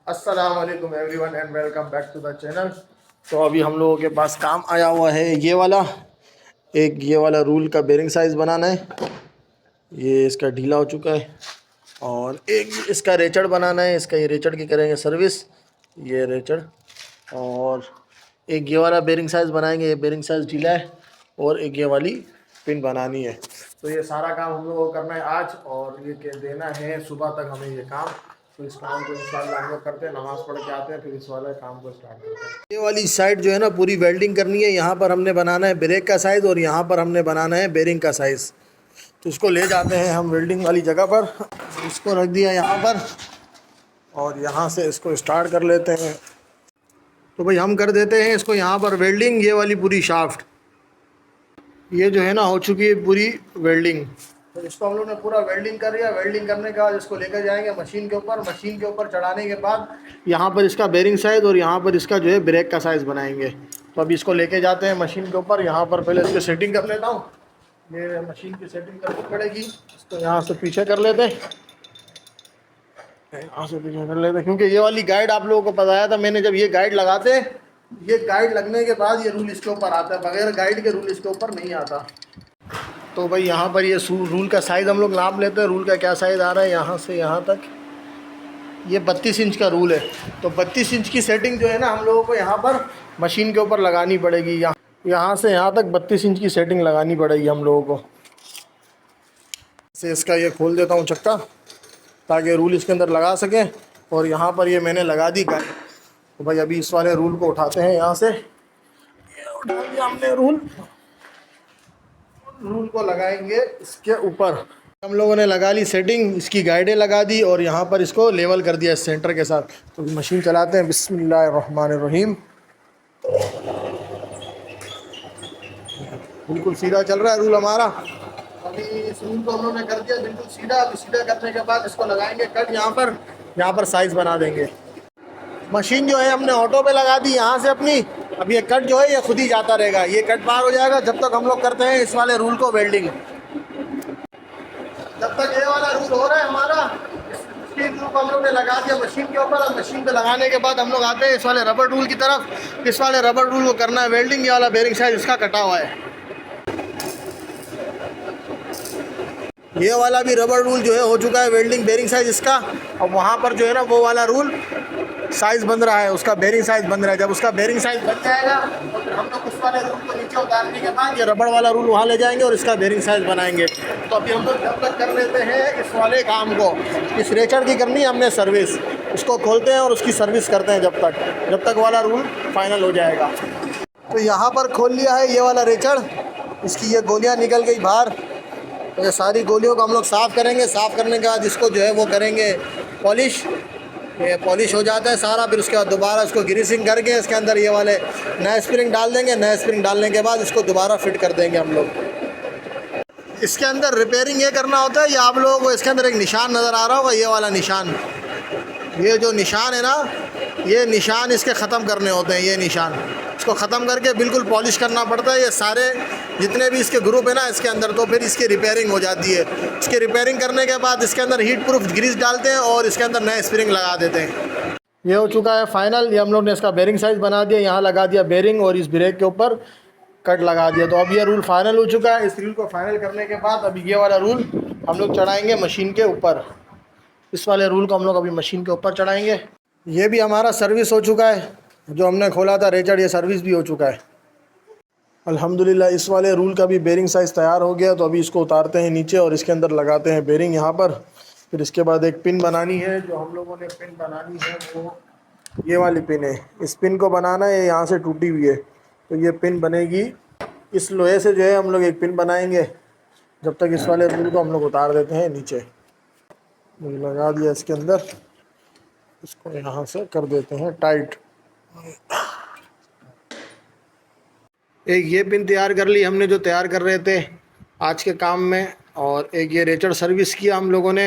अस्सलाम वालेकुम everyone and welcome back to the channel. तो अभी हम लोगों के पास काम आया हुआ है ये वाला रूल का बेरिंग साइज़ बनाना है। ये इसका ढीला हो चुका है और एक इसका रेचड़ बनाना है। इसका ये रेचड़ की करेंगे सर्विस, ये रेचड़। और एक ये वाला बेरिंग साइज़ बनाएंगे, ये बेरिंग साइज़ ढीला है। और एक ये वाली पिन बनानी है। तो ये सारा काम हम लोगों को करना है आज, और ये देना है सुबह तक हमें ये काम। तो इस काम को इंशाल्लाह हम लोग करते हैं, नमाज़ पढ़ के आते हैं, फिर इस वाले काम को स्टार्ट करते हैं। ये वाली साइड जो है ना पूरी वेल्डिंग करनी है। यहाँ पर हमने बनाना है ब्रेक का साइज़ और यहाँ पर हमने बनाना है बेरिंग का साइज़। तो इसको ले जाते हैं हम वेल्डिंग वाली जगह पर। इसको रख दिया यहाँ पर और यहाँ से इसको स्टार्ट कर लेते हैं। तो भाई हम कर देते हैं इसको यहाँ पर वेल्डिंग। ये वाली पूरी शाफ्ट ये जो है ना हो चुकी है पूरी वेल्डिंग। तो इसको हम लोग ने पूरा वेल्डिंग कर लिया। वेल्डिंग करने के बाद इसको लेकर जाएंगे मशीन के ऊपर। मशीन के ऊपर चढ़ाने के बाद यहाँ पर इसका बेरिंग साइज़ और यहाँ पर इसका जो है ब्रेक का साइज़ बनाएंगे। तो अभी इसको लेके जाते हैं मशीन के ऊपर। यहाँ पर पहले इसकी सेटिंग कर लेता हूँ। ये मशीन की सेटिंग करनी पड़ेगी। इसको यहाँ से पीछे कर लेते हैं, यहाँ से पीछे कर लेते हैं, क्योंकि ये वाली गाइड आप लोगों को बताया था मैंने। जब ये गाइड लगाते हैं, ये गाइड लगने के बाद ये रूल इसके ऊपर आता है, बगैर गाइड के रूल इसके ऊपर नहीं आता। तो भाई यहाँ पर ये रूल का साइज़ हम लोग नाप लेते हैं। रूल का क्या साइज़ आ रहा है यहाँ से यहाँ तक, ये 32 इंच का रूल है। तो 32 इंच की सेटिंग जो है ना हम लोगों को यहाँ पर मशीन के ऊपर लगानी पड़ेगी। यहाँ से यहाँ तक 32 इंच की सेटिंग लगानी पड़ेगी हम लोगों को। से इसका ये खोल देता हूँ चक्का, ताकि रूल इसके अंदर लगा सकें। और यहाँ पर ये मैंने लगा दी गाइड। तो भाई अभी इस वाले रूल को उठाते हैं यहाँ से। ये उठा दिया हमने रूल को लगाएंगे इसके ऊपर। हम लोगों ने लगा ली सेटिंग, इसकी गाइडें लगा दी और यहाँ पर इसको लेवल कर दिया सेंटर के साथ। तो मशीन चलाते हैं। बिस्मिल्लाहिर्रहमानिर्रहीम। बिल्कुल सीधा चल रहा है रूल हमारा। अभी इस रूल को हम लोगों ने कर दिया बिल्कुल सीधा। अभी सीधा करने के बाद इसको लगाएंगे कट। यहाँ पर साइज़ बना देंगे। मशीन जो है हमने ऑटो पे लगा दी यहाँ से अपनी। अब ये कट जो है ये खुद ही जाता रहेगा। ये कट पार हो जाएगा जब तक हम लोग करते हैं इस वाले रूल को वेल्डिंग। जब तक ये वाला रूल हो रहा है हमारा, इसकी रूल को हम लोग ने लगा दिया मशीन के ऊपर। अब मशीन पे लगाने के बाद हम लोग आते हैं इस वाले रबर रूल की तरफ। इस वाले रबर रूल को करना है वेल्डिंग। ये वाला बेरिंग साइज इसका कटा हुआ है। ये वाला भी रबर रूल जो है हो चुका है वेल्डिंग बेरिंग साइज इसका। अब वहाँ पर जो है ना वो वाला रूल साइज़ बन रहा है, उसका बेरिंग साइज़ बन रहा है। जब उसका बेरिंग साइज़ बन जाएगा तो फिर हम लोग उस वाले रूल को नीचे उतारने के बाद ये रबड़ वाला रूल वहाँ ले जाएंगे और इसका बेरिंग साइज़ बनाएंगे। तो अभी हम लोग जब तक कर लेते हैं इस वाले काम को। इस रेचड़ की करनी है हमने सर्विस। उसको खोलते हैं और उसकी सर्विस करते हैं जब तक वाला रूल फाइनल हो जाएगा। तो यहाँ पर खोल लिया है ये वाला रेचड़। इसकी ये गोलियाँ निकल गई बाहर। तो ये सारी गोलियों को हम लोग साफ़ करेंगे। साफ़ करने के बाद इसको जो है वो करेंगे पॉलिश। ये पॉलिश हो जाता है सारा, फिर उसके बाद दोबारा इसको ग्रीसिंग करके इसके अंदर ये वाले नए स्प्रिंग डाल देंगे। नए स्प्रिंग डालने के बाद इसको दोबारा फिट कर देंगे हम लोग। इसके अंदर रिपेयरिंग ये करना होता है। ये आप लोगों को इसके अंदर एक निशान नज़र आ रहा होगा, ये वाला निशान। ये जो निशान है ना, ये निशान इसके ख़त्म करने होते हैं। ये निशान इसको ख़त्म करके बिल्कुल पॉलिश करना पड़ता है। ये सारे जितने भी इसके ग्रुप है ना इसके अंदर, तो फिर इसकी रिपेयरिंग हो जाती है। इसकी रिपेयरिंग करने के बाद इसके अंदर हीट प्रूफ ग्रीस डालते हैं और इसके अंदर नए स्प्रिंग लगा देते हैं। ये हो चुका है फाइनल। ये हम लोग ने इसका बेरिंग साइज़ बना दिया। यहाँ लगा दिया बेरिंग और इस ब्रेक के ऊपर कट लगा दिया। तो अब ये रूल फाइनल हो चुका है। इस रूल को फाइनल करने के बाद अभी ये वाला रूल हम लोग चढ़ाएँगे मशीन के ऊपर। इस वाले रूल को हम लोग अभी मशीन के ऊपर चढ़ाएँगे। ये भी हमारा सर्विस हो चुका है। जो हमने खोला था रेचड़, ये सर्विस भी हो चुका है अल्हम्दुलिल्लाह। इस वाले रूल का भी बेरिंग साइज़ तैयार हो गया। तो अभी इसको उतारते हैं नीचे और इसके अंदर लगाते हैं बेरिंग यहाँ पर। फिर इसके बाद एक पिन बनानी है। जो हम लोगों ने पिन बनानी है वो ये वाली पिन है। इस पिन को बनाना है, यहाँ से टूटी हुई है। तो ये पिन बनेगी इस लोहे से। जो है हम लोग एक पिन बनाएंगे। जब तक इस वाले रूल को हम लोग उतार देते हैं नीचे। लगा दिया इसके अंदर। इसको यहाँ से कर देते हैं टाइट। एक ये पिन तैयार कर ली हमने जो तैयार कर रहे थे आज के काम में। और एक ये रेचड़ सर्विस किया हम लोगों ने।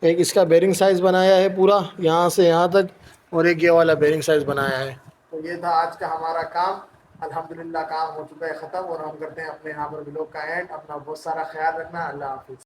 एक इसका बेरिंग साइज़ बनाया है पूरा यहाँ से यहाँ तक। और एक ये वाला बेरिंग साइज़ बनाया है। तो ये था आज का हमारा काम। अल्हम्दुलिल्लाह काम हो चुका है ख़त्म। और हम करते हैं अपने यहाँ पर व्लॉग का एंड। अपना बहुत सारा ख्याल रखना। अल्लाह हाफ़िज़।